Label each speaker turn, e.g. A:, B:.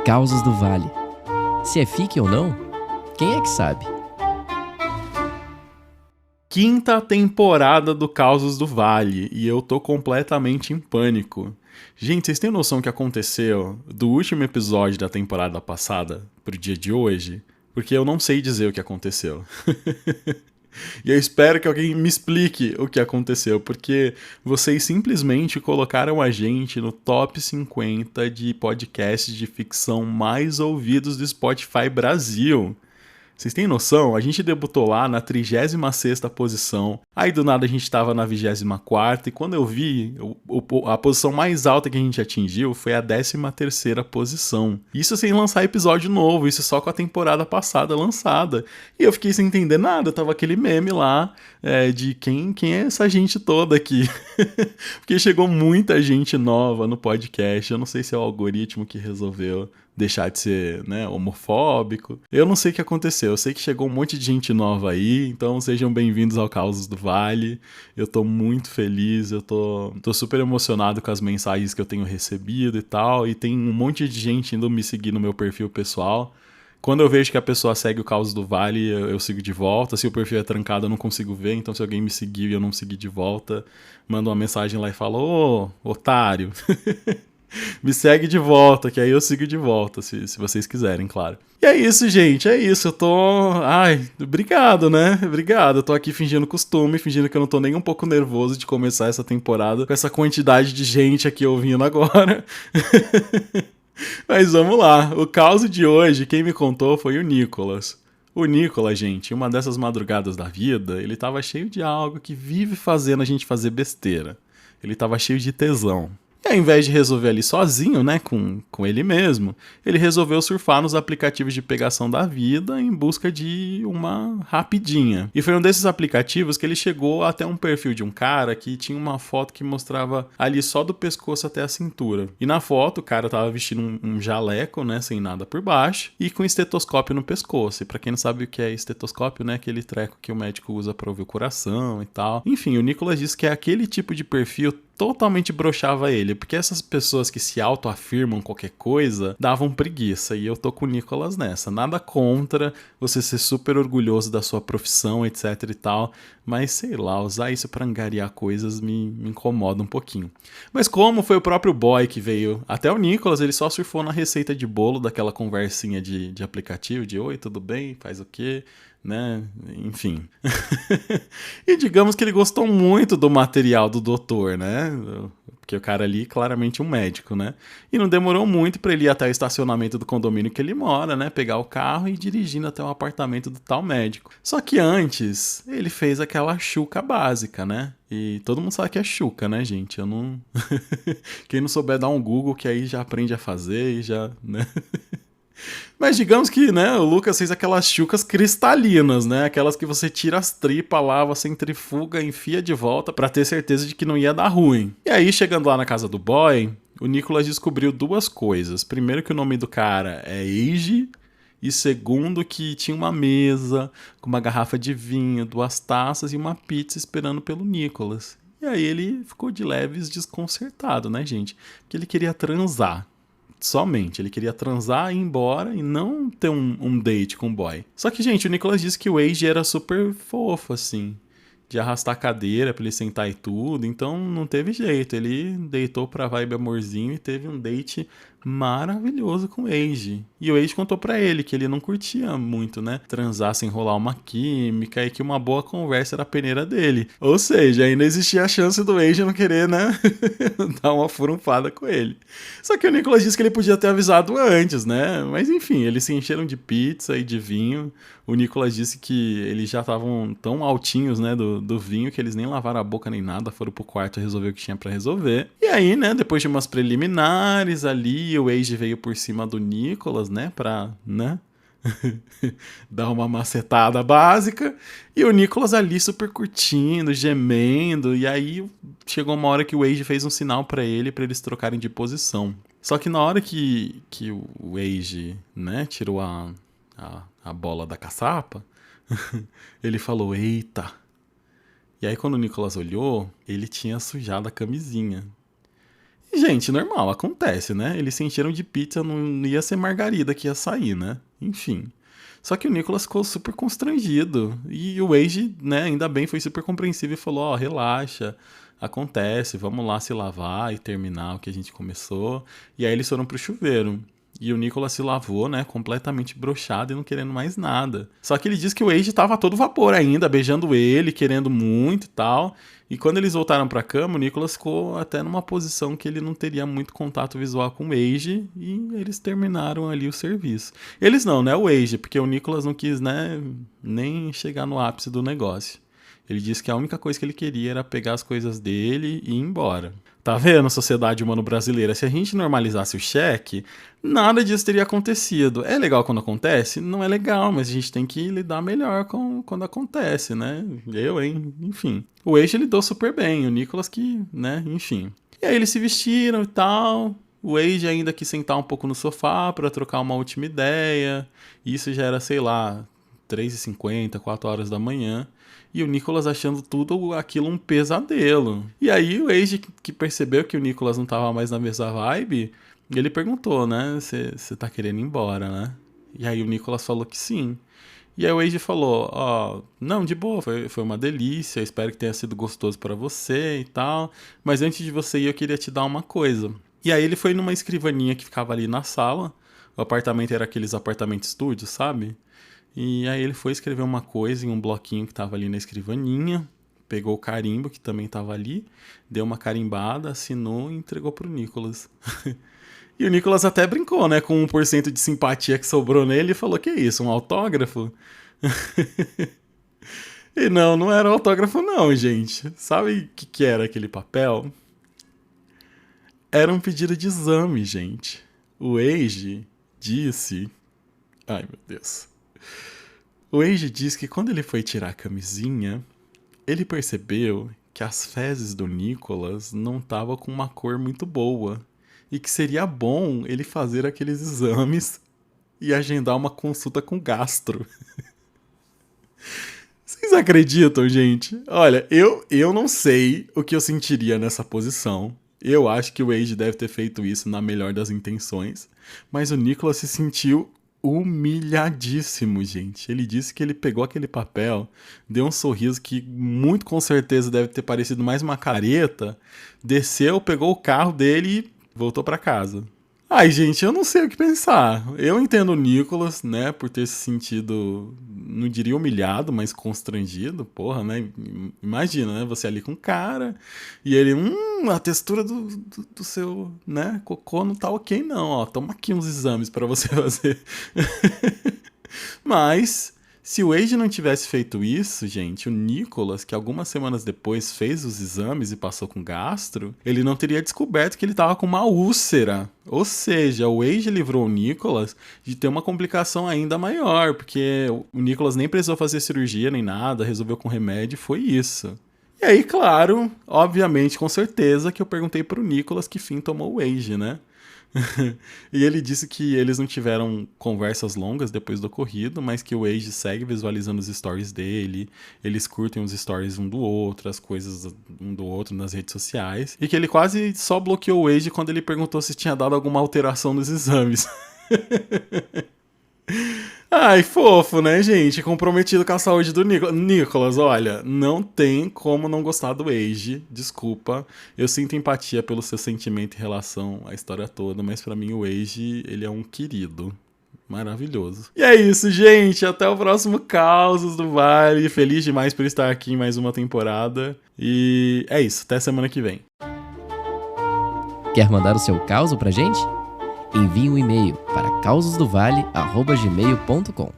A: Causos do Vale. Se é fique ou não, quem é que sabe?
B: Quinta temporada do Causos do Vale e eu tô completamente em pânico. Gente, vocês têm noção do que aconteceu do último episódio da temporada passada pro dia de hoje? Porque eu não sei dizer o que aconteceu. E eu espero que alguém me explique o que aconteceu, porque vocês simplesmente colocaram a gente no top 50 de podcasts de ficção mais ouvidos do Spotify Brasil. Vocês têm noção? A gente debutou lá na 36ª posição, aí do nada a gente tava na 24ª, e quando eu vi, a posição mais alta que a gente atingiu foi a 13ª posição. Isso sem lançar episódio novo, isso só com a temporada passada lançada. E eu fiquei sem entender nada, tava aquele meme lá de quem é essa gente toda aqui. Porque chegou muita gente nova no podcast, eu não sei se é o algoritmo que resolveu deixar de ser, homofóbico. Eu não sei o que aconteceu, eu sei que chegou um monte de gente nova aí, então sejam bem-vindos ao Causos do Vale. Eu tô muito feliz, eu tô super emocionado com as mensagens que eu tenho recebido e tal, e tem um monte de gente indo me seguir no meu perfil pessoal. Quando eu vejo que a pessoa segue o Causos do Vale, eu sigo de volta. Se o perfil é trancado, eu não consigo ver, então se alguém me seguir e eu não seguir de volta, manda uma mensagem lá e fala: ô, otário... Me segue de volta, que aí eu sigo de volta, se vocês quiserem, claro. E é isso, gente, é isso. Eu tô... obrigado, né? Obrigado. Eu tô aqui fingindo costume, fingindo que eu não tô nem um pouco nervoso de começar essa temporada com essa quantidade de gente aqui ouvindo agora. Mas vamos lá. O caos de hoje, quem me contou foi o Nicolas. O Nicolas, gente, uma dessas madrugadas da vida, ele tava cheio de algo que vive fazendo a gente fazer besteira. Ele tava cheio de tesão. E ao invés de resolver ali sozinho, né, com ele mesmo, ele resolveu surfar nos aplicativos de pegação da vida em busca de uma rapidinha. E foi um desses aplicativos que ele chegou até um perfil de um cara que tinha uma foto que mostrava ali só do pescoço até a cintura. E na foto o cara tava vestindo um jaleco, né, sem nada por baixo, e com estetoscópio no pescoço. E pra quem não sabe o que é estetoscópio, né, aquele treco que o médico usa pra ouvir o coração e tal. Enfim, o Nicolas disse que é aquele tipo de perfil totalmente broxava ele, porque essas pessoas que se autoafirmam qualquer coisa davam preguiça, e eu tô com o Nicolas nessa. Nada contra você ser super orgulhoso da sua profissão, etc e tal, mas sei lá, usar isso pra angariar coisas me incomoda um pouquinho. Mas como foi o próprio boy que veio até o Nicolas, ele só surfou na receita de bolo daquela conversinha de aplicativo, de oi, tudo bem, faz o quê? Né? Enfim. E digamos que ele gostou muito do material do doutor, né? Porque o cara ali, claramente um médico, né? E não demorou muito pra ele ir até o estacionamento do condomínio que ele mora, né? Pegar o carro e ir dirigindo até o apartamento do tal médico. Só que antes, ele fez aquela chuca básica, né? E todo mundo sabe que é chuca, né, gente? Eu não... Quem não souber dar um Google, que aí já aprende a fazer e já, né? Mas digamos que, né, o Lucas fez aquelas chucas cristalinas, né? Aquelas que você tira as tripas, lava, centrifuga, enfia de volta pra ter certeza de que não ia dar ruim. E aí, chegando lá na casa do boy, o Nicolas descobriu duas coisas. Primeiro, que o nome do cara é Eiji. E segundo, que tinha uma mesa com uma garrafa de vinho, 2 taças e uma pizza esperando pelo Nicolas. E aí ele ficou de leves desconcertado, né, gente? Porque ele queria transar. Somente, ele queria transar e ir embora e não ter um date com o boy. Só que, gente, o Nicolas disse que o Eiji era super fofo, assim, de arrastar a cadeira pra ele sentar e tudo, então não teve jeito. Ele deitou pra vibe amorzinho e teve um date maravilhoso com o Eiji. E o Eiji contou pra ele que ele não curtia muito, né, transar sem rolar uma química e que uma boa conversa era a peneira dele. Ou seja, ainda existia a chance do Eiji não querer, né, dar uma furunfada com ele. Só que o Nicolas disse que ele podia ter avisado antes, né, mas enfim, eles se encheram de pizza e de vinho. O Nicolas disse que eles já estavam tão altinhos, né, do vinho, que eles nem lavaram a boca nem nada, foram pro quarto resolver o que tinha pra resolver. E aí, né, depois de umas preliminares ali, o Eiji veio por cima do Nicolas, né, pra, né, dar uma macetada básica. E o Nicolas ali super curtindo, gemendo, e aí chegou uma hora que o Eiji fez um sinal pra eles trocarem de posição. Só que na hora que o Eiji, né, tirou a bola da caçapa, ele falou, eita. E aí quando o Nicolas olhou, ele tinha sujado a camisinha. E, gente, normal, acontece, né? Eles se encheram de pizza, não ia ser margarida que ia sair, né? Enfim. Só que o Nicholas ficou super constrangido. E o Wade, né, ainda bem, foi super compreensivo e falou: ó, relaxa, acontece, vamos lá se lavar e terminar o que a gente começou. E aí eles foram pro chuveiro. E o Nicholas se lavou, né, completamente broxado e não querendo mais nada. Só que ele disse que o Wade tava a todo vapor ainda, beijando ele, querendo muito e tal. E quando eles voltaram pra cama, o Nicholas ficou até numa posição que ele não teria muito contato visual com o Wade e eles terminaram ali o serviço. Eles não, né, o Wade, porque o Nicholas não quis, né, nem chegar no ápice do negócio. Ele disse que a única coisa que ele queria era pegar as coisas dele e ir embora. Tá vendo, sociedade humano-brasileira? Se a gente normalizasse o cheque, nada disso teria acontecido. É legal quando acontece? Não é legal, mas a gente tem que lidar melhor quando acontece, né? Enfim. O Wade lidou super bem, o Nicholas que, né? Enfim. E aí eles se vestiram e tal. O Wade ainda quis sentar um pouco no sofá pra trocar uma última ideia. Isso já era, sei lá, 3h50, 4 horas da manhã. E o Nicholas achando tudo aquilo um pesadelo. E aí o Wade, que percebeu que o Nicholas não tava mais na mesma vibe, ele perguntou, né? Você tá querendo ir embora, né? E aí o Nicholas falou que sim. E aí o Wade falou, ó, não, de boa, foi uma delícia, espero que tenha sido gostoso pra você e tal. Mas antes de você ir, eu queria te dar uma coisa. E aí ele foi numa escrivaninha que ficava ali na sala. O apartamento era aqueles apartamentos estúdios, sabe? E aí ele foi escrever uma coisa em um bloquinho que tava ali na escrivaninha, pegou o carimbo que também tava ali, deu uma carimbada, assinou e entregou pro Nicholas. E o Nicholas até brincou, né, com 1% de simpatia que sobrou nele e falou, que isso, um autógrafo? E não era autógrafo não, gente. Sabe o que era aquele papel? Era um pedido de exame, gente. O Wade disse... Ai, meu Deus... O Wade diz que quando ele foi tirar a camisinha, ele percebeu que as fezes do Nicholas não estavam com uma cor muito boa e que seria bom ele fazer aqueles exames e agendar uma consulta com gastro. Vocês acreditam, gente? Olha, eu não sei o que eu sentiria nessa posição. Eu acho que o Wade deve ter feito isso na melhor das intenções, mas o Nicholas se sentiu humilhadíssimo, gente. Ele disse que ele pegou aquele papel, deu um sorriso que muito com certeza deve ter parecido mais uma careta, desceu, pegou o carro dele e voltou pra casa. Ai, gente, eu não sei o que pensar. Eu entendo o Nicholas, né, por ter se sentido, não diria humilhado, mas constrangido. Porra, né? Imagina, né, você ali com o cara e ele, a textura do seu, né, cocô não tá ok não, ó. Toma aqui uns exames pra você fazer. Mas... se o Wade não tivesse feito isso, gente, o Nicholas, que algumas semanas depois fez os exames e passou com gastro, ele não teria descoberto que ele estava com uma úlcera. Ou seja, o Wade livrou o Nicholas de ter uma complicação ainda maior, porque o Nicholas nem precisou fazer cirurgia nem nada, resolveu com remédio, foi isso. E aí, claro, obviamente, com certeza, que eu perguntei pro Nicholas que fim tomou o Wade, né? E ele disse que eles não tiveram conversas longas depois do ocorrido, mas que o Wade segue visualizando os stories dele, eles curtem os stories um do outro, as coisas um do outro nas redes sociais, e que ele quase só bloqueou o Wade quando ele perguntou se tinha dado alguma alteração nos exames. Ai, fofo, né, gente? Comprometido com a saúde do Nicholas. Olha, não tem como não gostar do Wade. Desculpa. Eu sinto empatia pelo seu sentimento em relação à história toda, mas pra mim o Wade, ele é um querido. Maravilhoso. E é isso, gente. Até o próximo Causos do Vale. Feliz demais por estar aqui em mais uma temporada. E é isso. Até semana que vem.
A: Quer mandar o seu caos pra gente? Envie um e-mail para causosdovale@gmail.com.